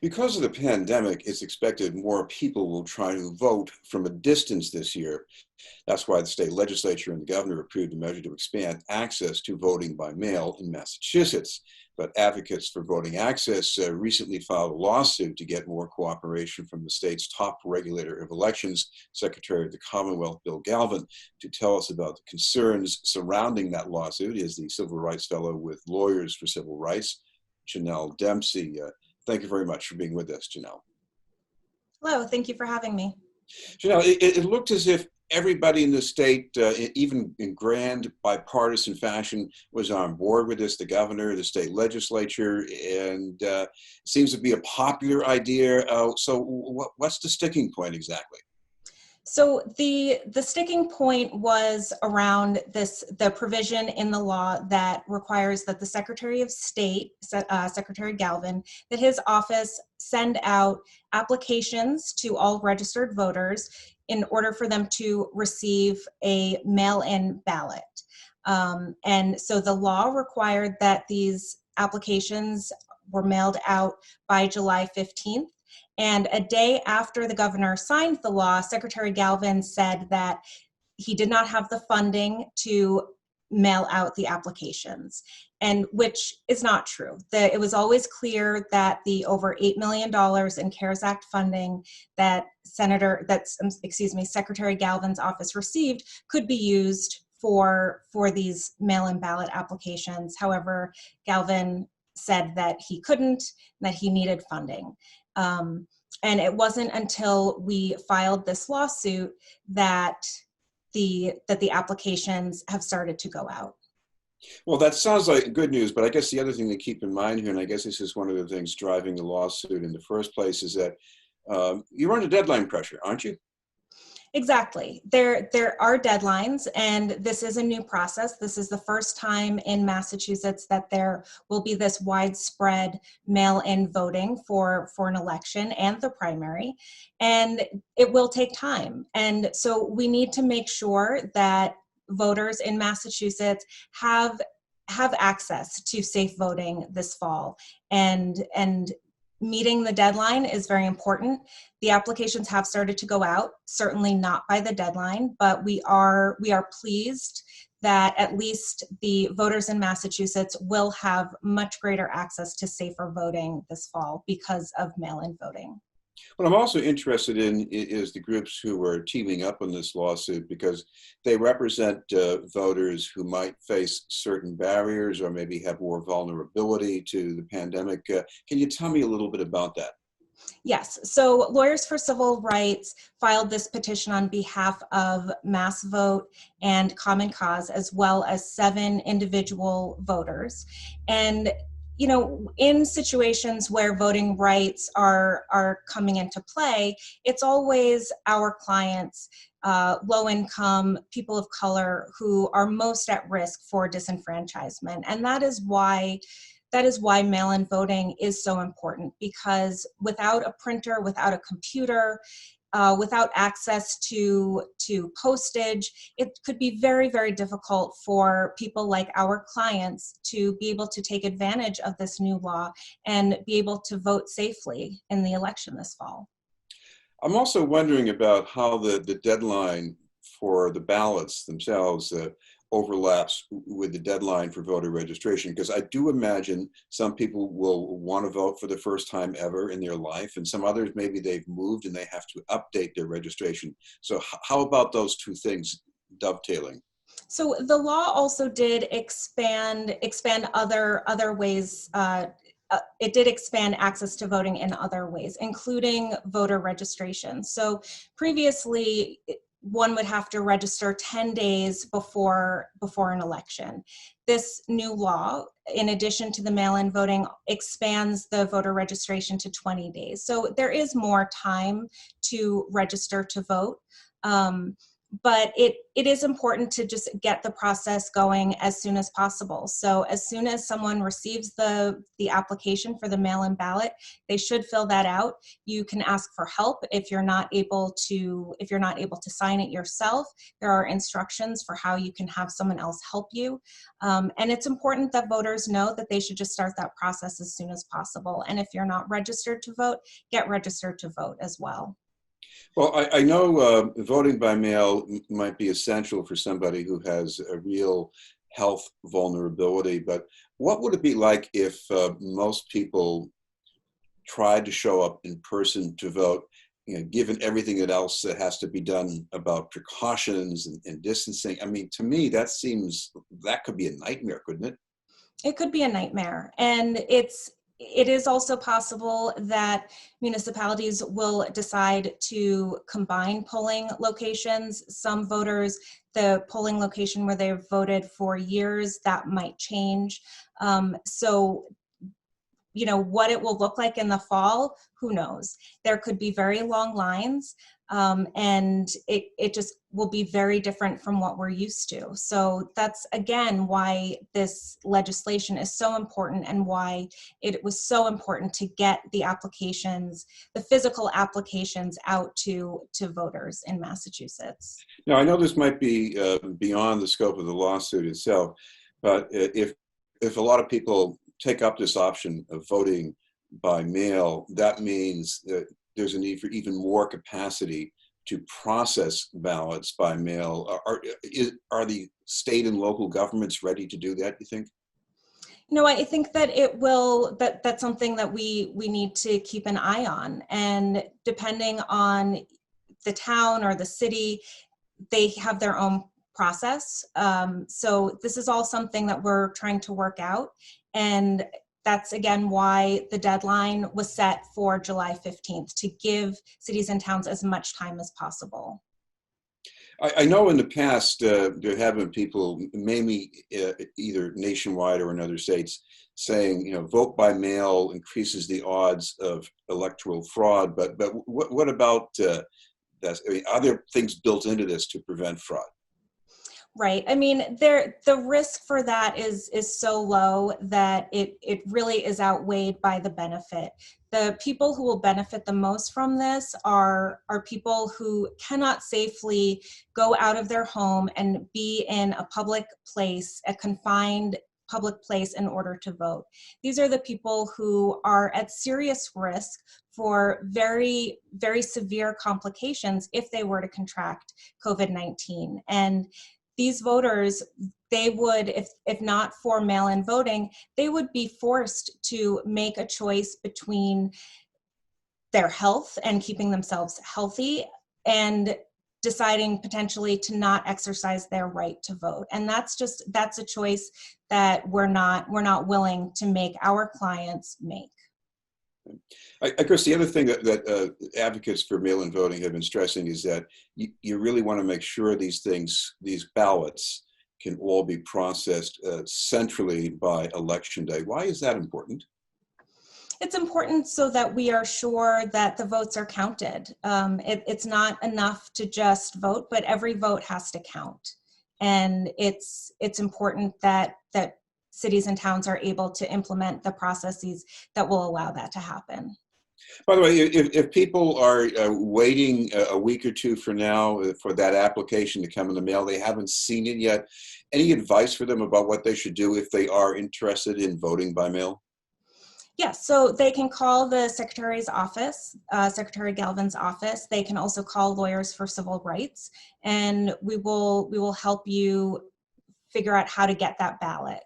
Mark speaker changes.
Speaker 1: Because of the pandemic, it's expected more people will try to vote from a distance this year. That's why the state legislature and the governor approved a measure to expand access to voting by mail in Massachusetts. But advocates for voting access recently filed a lawsuit to get more cooperation from the state's top regulator of elections, Secretary of the Commonwealth, Bill Galvin. To tell us about the concerns surrounding that lawsuit is the civil rights fellow with Lawyers for Civil Rights, Janelle Dempsey. Thank you very much for being with us, Janelle.
Speaker 2: Hello, thank you for having me.
Speaker 1: Janelle, it looked as if everybody in the state, even in grand bipartisan fashion, was on board with this, the governor, the state legislature, and it seems to be a popular idea. So what's the sticking point exactly?
Speaker 2: So the sticking point was around the provision in the law that requires that the Secretary of State, Secretary Galvin, that his office send out applications to all registered voters in order for them to receive a mail-in ballot. And so the law required that these applications were mailed out by July 15th. And a day after the governor signed the law, Secretary Galvin said that he did not have the funding to mail out the applications, and which is not true. It was always clear that the over $8 million in CARES Act funding that Secretary Galvin's office received could be used for these mail-in ballot applications. However, Galvin said that he couldn't, that he needed funding. And it wasn't until we filed this lawsuit that the applications have started to go out.
Speaker 1: Well, that sounds like good news, but I guess the other thing to keep in mind here, and I guess this is one of the things driving the lawsuit in the first place, is that you're under deadline pressure, aren't you?
Speaker 2: Exactly. There are deadlines, and this is a new process. This is the first time in Massachusetts that there will be this widespread mail-in voting for an election and the primary, and it will take time. And so we need to make sure that voters in Massachusetts have access to safe voting this fall, and meeting the deadline is very important. The applications have started to go out, certainly not by the deadline, but we are pleased that at least the voters in Massachusetts will have much greater access to safer voting this fall because of mail-in voting.
Speaker 1: What I'm also interested in is the groups who are teaming up on this lawsuit, because they represent voters who might face certain barriers or maybe have more vulnerability to the pandemic. Can you tell me a little bit about that?
Speaker 2: Yes, so Lawyers for Civil Rights filed this petition on behalf of Mass Vote and Common Cause, as well as 7 individual voters. And you know, in situations where voting rights are coming into play, it's always our clients, low income, people of color, who are most at risk for disenfranchisement. And that is why mail-in voting is so important, because without a printer, without a computer, without access to postage, it could be very, very difficult for people like our clients to be able to take advantage of this new law and be able to vote safely in the election this fall.
Speaker 1: I'm also wondering about how the deadline for the ballots themselves overlaps with the deadline for voter registration, because I do imagine some people will want to vote for the first time ever in their life, and some others, maybe they've moved and they have to update their registration. So how about those two things dovetailing?
Speaker 2: So the law also did expand other ways. It did expand access to voting in other ways, including voter registration. So previously, one would have to register 10 days before an election. This new law, in addition to the mail-in voting, expands the voter registration to 20 days. So there is more time to register to vote. but it is important to just get the process going as soon as possible. So as soon as someone receives the application for the mail-in ballot, they should fill that out. You can ask for help if you're not able to sign it yourself. There are instructions for how you can have someone else help you. And it's important that voters know that they should just start that process as soon as possible. And if you're not registered to vote, get registered to vote as well.
Speaker 1: Well, I know voting by mail might be essential for somebody who has a real health vulnerability, but what would it be like if most people tried to show up in person to vote, you know, given everything else that has to be done about precautions and distancing? I mean, to me, that could be a nightmare, couldn't it?
Speaker 2: It could be a nightmare. And it is also possible that municipalities will decide to combine polling locations. Some voters, the polling location where they've voted for years, that might change. So, you know, what it will look like in the fall, who knows? There could be very long lines, and it just will be very different from what we're used to. So that's, again, why this legislation is so important and why it was so important to get the applications, the physical applications, out to voters in Massachusetts.
Speaker 1: Now, I know this might be beyond the scope of the lawsuit itself, but if a lot of people take up this option of voting by mail, that means that there's a need for even more capacity to process ballots by mail. Are the state and local governments ready to do that, you think?
Speaker 2: No, I think that that's something that we need to keep an eye on. And depending on the town or the city, they have their own process. So this is all something that we're trying to work out. And that's, again, why the deadline was set for July 15th, to give cities and towns as much time as possible.
Speaker 1: I know in the past there have been people, mainly either nationwide or in other states, saying, you know, vote by mail increases the odds of electoral fraud. But what about that? I mean, are there things built into this to prevent fraud?
Speaker 2: Right. I mean, the risk for that is so low that it really is outweighed by the benefit. The people who will benefit the most from this are people who cannot safely go out of their home and be in a public place, a confined public place, in order to vote. These are the people who are at serious risk for very, very severe complications if they were to contract COVID-19. And these voters, they would, if not for mail-in voting, they would be forced to make a choice between their health and keeping themselves healthy and deciding potentially to not exercise their right to vote. And that's a choice that we're not willing to make our clients make.
Speaker 1: I guess the other thing that advocates for mail-in voting have been stressing is that you really want to make sure these ballots can all be processed centrally by Election Day. Why is that important?
Speaker 2: It's important so that we are sure that the votes are counted. It's not enough to just vote, but every vote has to count. And it's important that cities and towns are able to implement the processes that will allow that to happen.
Speaker 1: By the way, if people are waiting a week or two for now for that application to come in the mail, they haven't seen it yet, any advice for them about what they should do if they are interested in voting by mail?
Speaker 2: Yes, so they can call the Secretary's office, Secretary Galvin's office. They can also call Lawyers for Civil Rights, and we will help you figure out how to get that ballot.